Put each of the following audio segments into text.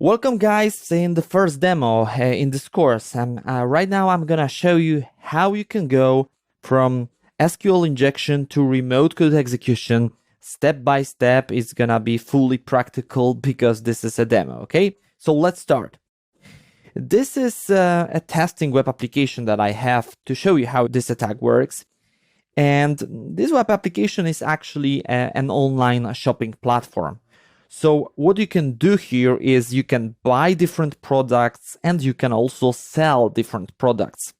Welcome guys in the first demo in this course, and right now I'm gonna show you how you can go from SQL injection to remote code execution step by step. It's gonna be fully practical because this is a demo, okay? So let's start. This is a testing web application that I have to show you how this attack works. And this web application is actually an online shopping platform. So what you can do here is you can buy different products and you can also sell different products.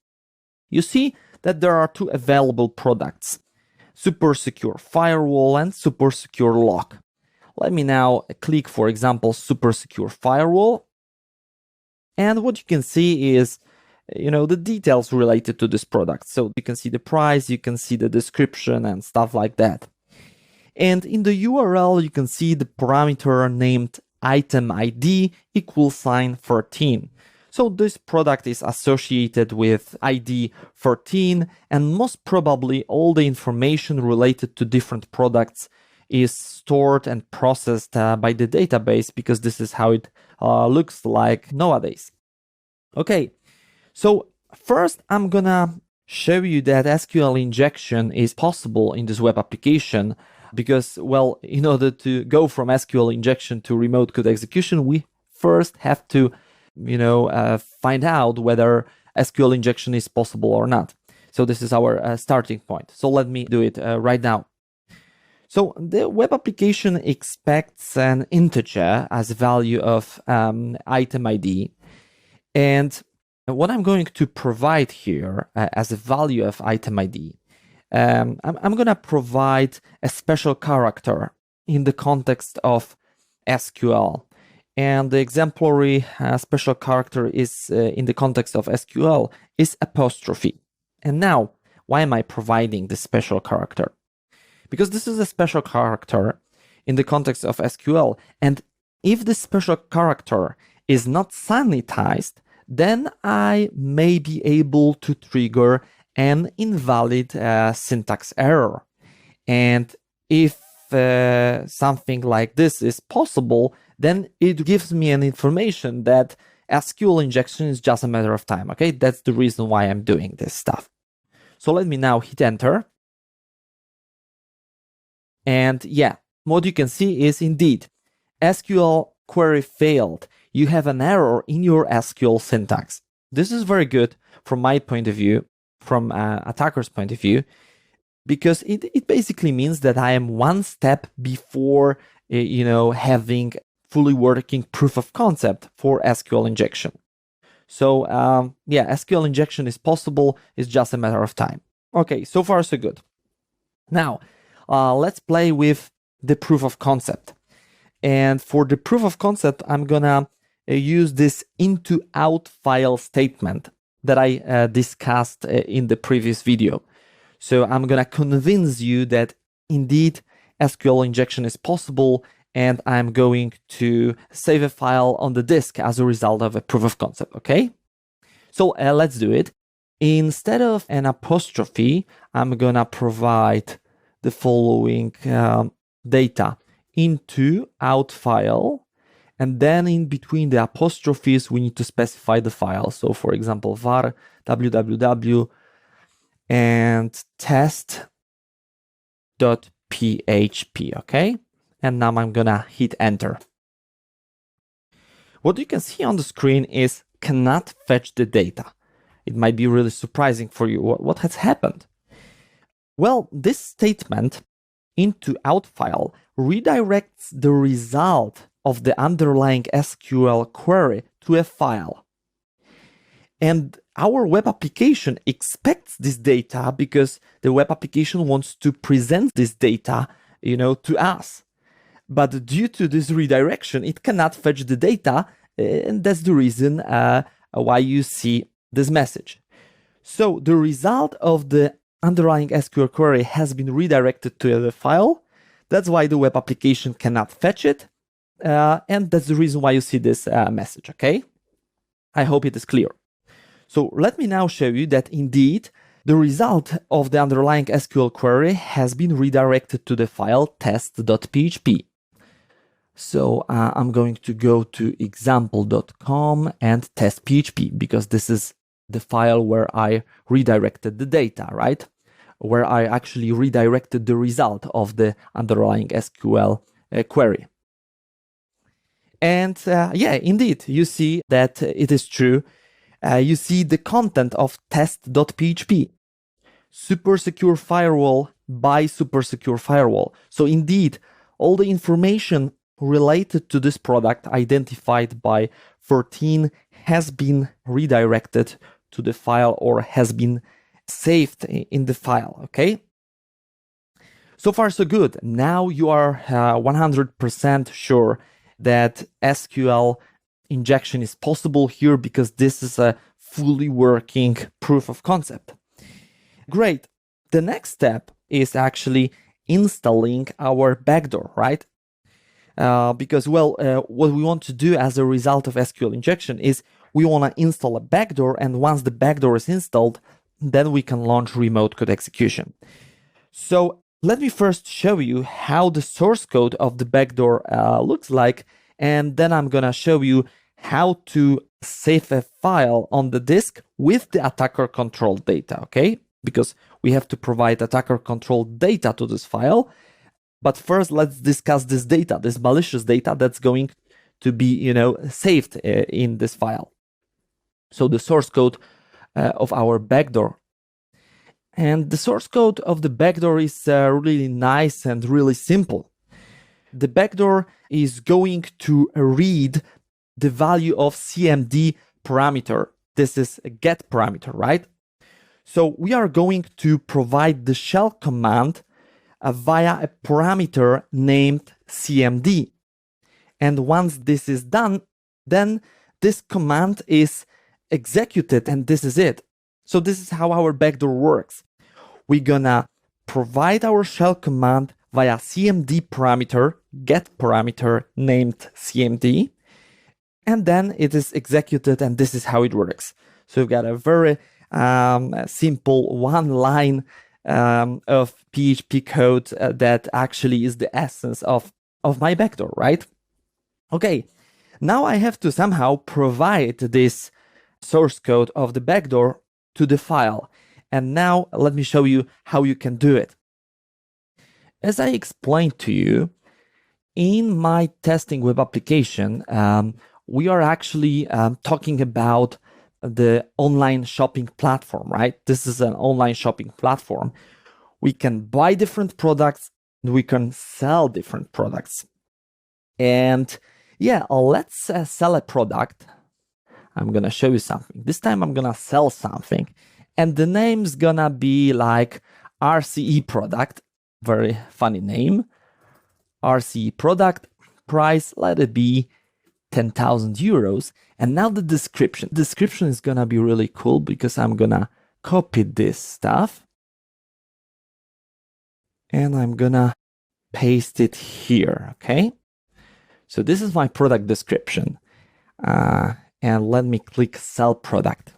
You see that there are two available products, Super Secure Firewall and Super Secure Lock. Let me now click, for example, Super Secure Firewall. And what you can see is, the details related to this product. So you can see the price, you can see the description and stuff like that. And in the URL, you can see the parameter named item ID = 13. So this product is associated with ID 13, and most probably all the information related to different products is stored and processed by the database, because this is how it looks like nowadays. Okay, so first I'm gonna show you that SQL injection is possible in this web application. Because, well, in order to go from SQL injection to remote code execution, we first have to, find out whether SQL injection is possible or not. So this is our starting point. So let me do it right now. So the web application expects an integer as a value of item ID. And what I'm going to provide here as a value of item ID, I'm going to provide a special character in the context of SQL. And the exemplary special character is in the context of SQL is apostrophe. And now, why am I providing this special character? Because this is a special character in the context of SQL. And if this special character is not sanitized, then I may be able to trigger an invalid syntax error. And if something like this is possible, then it gives me an information that SQL injection is just a matter of time. Okay, that's the reason why I'm doing this stuff. So let me now hit enter. And yeah, what you can see is indeed SQL query failed. You have an error in your SQL syntax. This is very good from my point of view, from attacker's point of view, because it basically means that I am one step before, having fully working proof of concept for SQL injection. So SQL injection is possible. It's just a matter of time. Okay, so far so good. Now, let's play with the proof of concept. And for the proof of concept, I'm gonna use this into out file statement that I discussed in the previous video. So I'm gonna convince you that indeed SQL injection is possible, and I'm going to save a file on the disk as a result of a proof of concept, okay? So let's do it. Instead of an apostrophe, I'm gonna provide the following data into out file. And then in between the apostrophes, we need to specify the file. So for example, var www and test.php, okay? And now I'm gonna hit enter. What you can see on the screen is cannot fetch the data. It might be really surprising for you. What has happened? Well, this statement into out file redirects the result of the underlying SQL query to a file. And our web application expects this data because the web application wants to present this data, to us. But due to this redirection, it cannot fetch the data, and that's the reason why you see this message. So the result of the underlying SQL query has been redirected to the file. That's why the web application cannot fetch it. And that's the reason why you see this message, okay? I hope it is clear. So let me now show you that indeed the result of the underlying SQL query has been redirected to the file test.php. So I'm going to go to example.com and test PHP because this is the file where I redirected the data, right? Where I actually redirected the result of the underlying SQL query. And yeah, indeed, you see that it is true. You see the content of test.php. Super secure firewall by super secure firewall. So indeed, all the information related to this product identified by 14 has been redirected to the file or has been saved in the file, okay? So far, so good. Now you are 100% sure that SQL injection is possible here because this is a fully working proof of concept. Great. The next step is actually installing our backdoor, right? Because, well, what we want to do as a result of SQL injection is we want to install a backdoor, and once the backdoor is installed, then we can launch remote code execution. So let me first show you how the source code of the backdoor looks like, and then I'm gonna show you how to save a file on the disk with the attacker controlled data, okay? Because we have to provide attacker controlled data to this file. But first, let's discuss this data, this malicious data that's going to be, saved in this file. So the source code of our backdoor. And the source code of the backdoor is really nice and really simple. The backdoor is going to read the value of CMD parameter. This is a get parameter, right? So we are going to provide the shell command via a parameter named CMD. And once this is done, then this command is executed and this is it. So this is how our backdoor works. We're gonna provide our shell command via CMD parameter, get parameter named CMD, and then it is executed and this is how it works. So we've got a very simple one line of PHP code that actually is the essence of my backdoor, right? Okay, now I have to somehow provide this source code of the backdoor to the file. And now let me show you how you can do it. As I explained to you, in my testing web application, we are actually talking about the online shopping platform, right? This is an online shopping platform. We can buy different products, and we can sell different products. And yeah, let's sell a product. I'm gonna show you something. This time I'm gonna sell something. And the name's gonna be like RCE product. Very funny name. RCE product. Price, let it be 10,000 euros. And now the description. Description is gonna be really cool because I'm gonna copy this stuff. And I'm gonna paste it here, okay? So this is my product description. And let me click sell product.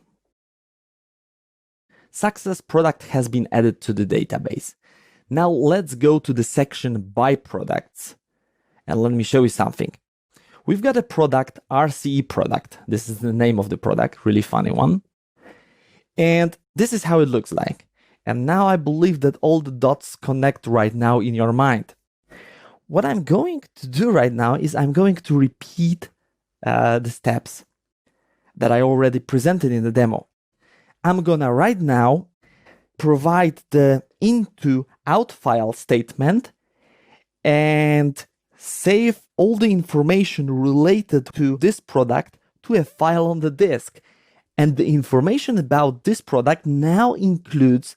Success product has been added to the database. Now let's go to the section buy products. And let me show you something. We've got a product, RCE product. This is the name of the product, really funny one. And this is how it looks like. And now I believe that all the dots connect right now in your mind. What I'm going to do right now is I'm going to repeat the steps that I already presented in the demo. I'm gonna right now provide the into out file statement and save all the information related to this product to a file on the disk. And the information about this product now includes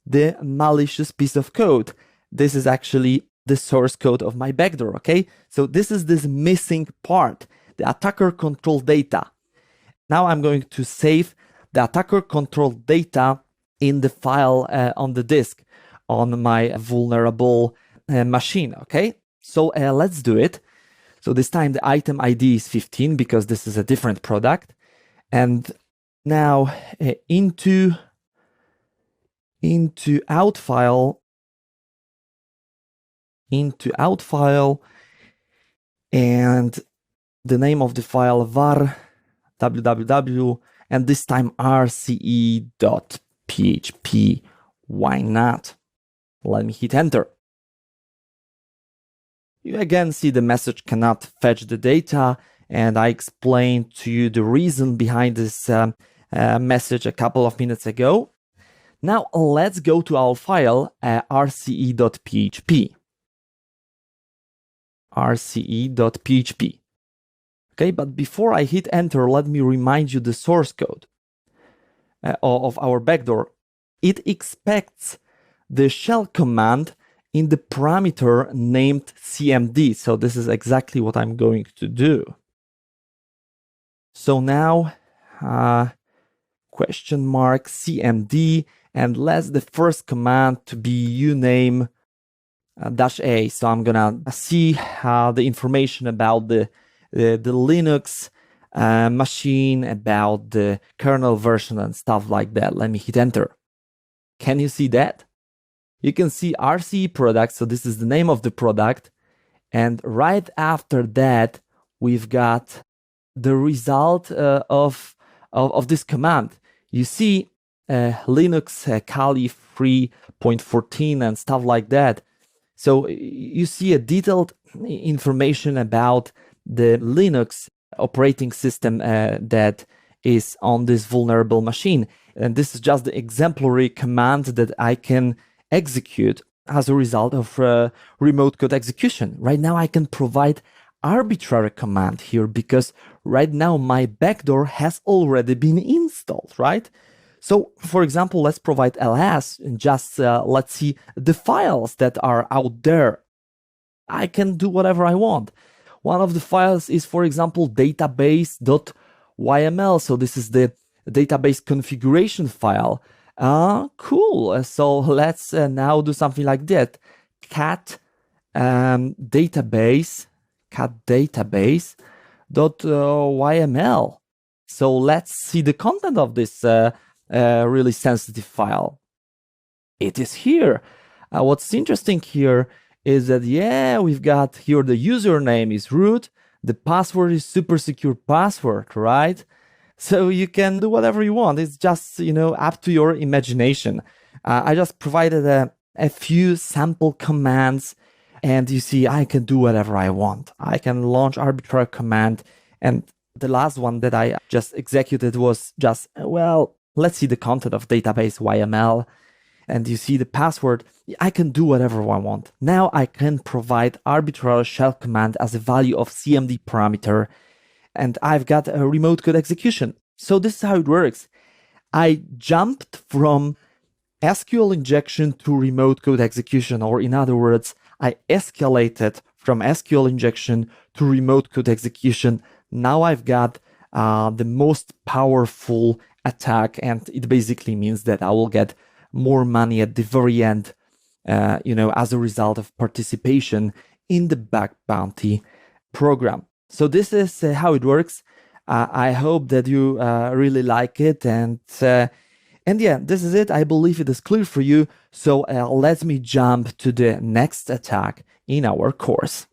the malicious piece of code. This is actually the source code of my backdoor, okay? So this is this missing part, the attacker control data. Now I'm going to save the attacker control data in the file on the disk on my vulnerable machine, okay? So let's do it. So this time the item ID is 15 because this is a different product. And now into out file, and the name of the file var www, and this time rce.php. Why not? Let me hit enter. You again see the message cannot fetch the data, and I explained to you the reason behind this message a couple of minutes ago. Now let's go to our file rce.php. rce.php. Okay, but before I hit enter, let me remind you the source code of our backdoor. It expects the shell command in the parameter named cmd. So this is exactly what I'm going to do. So now question mark cmd, and let's the first command to be uname -a. So I'm gonna see the information about the Linux machine, about the kernel version and stuff like that. Let me hit enter. Can you see that? You can see RCE product. So this is the name of the product. And right after that, we've got the result of this command. You see Linux Kali 3.14 and stuff like that. So you see a detailed information about the Linux operating system that is on this vulnerable machine. And this is just the exemplary command that I can execute as a result of remote code execution. Right now I can provide arbitrary command here because right now my backdoor has already been installed, right? So for example, let's provide ls and just let's see the files that are out there. I can do whatever I want. One of the files is, for example, database.yml. So this is the database configuration file. Cool. So let's now do something like that. cat database.yml. So let's see the content of this really sensitive file. It is here. What's interesting here is that, yeah, we've got here the username is root, the password is super secure password, right? So you can do whatever you want. It's just, up to your imagination. I just provided a few sample commands, and you see I can do whatever I want. I can launch arbitrary command, and the last one that I just executed was just, well, let's see the content of database YML, and you see the password. I can do whatever I want. Now I can provide arbitrary shell command as a value of cmd parameter, and I've got a remote code execution. So this is how it works. I jumped from SQL injection to remote code execution, or in other words, I escalated from SQL injection to remote code execution. Now I've got the most powerful attack, and it basically means that I will get more money at the very end, as a result of participation in the bug bounty program. So this is how it works. I hope that you really like it, and yeah, this is it. I believe it is clear for you. So let me jump to the next attack in our course.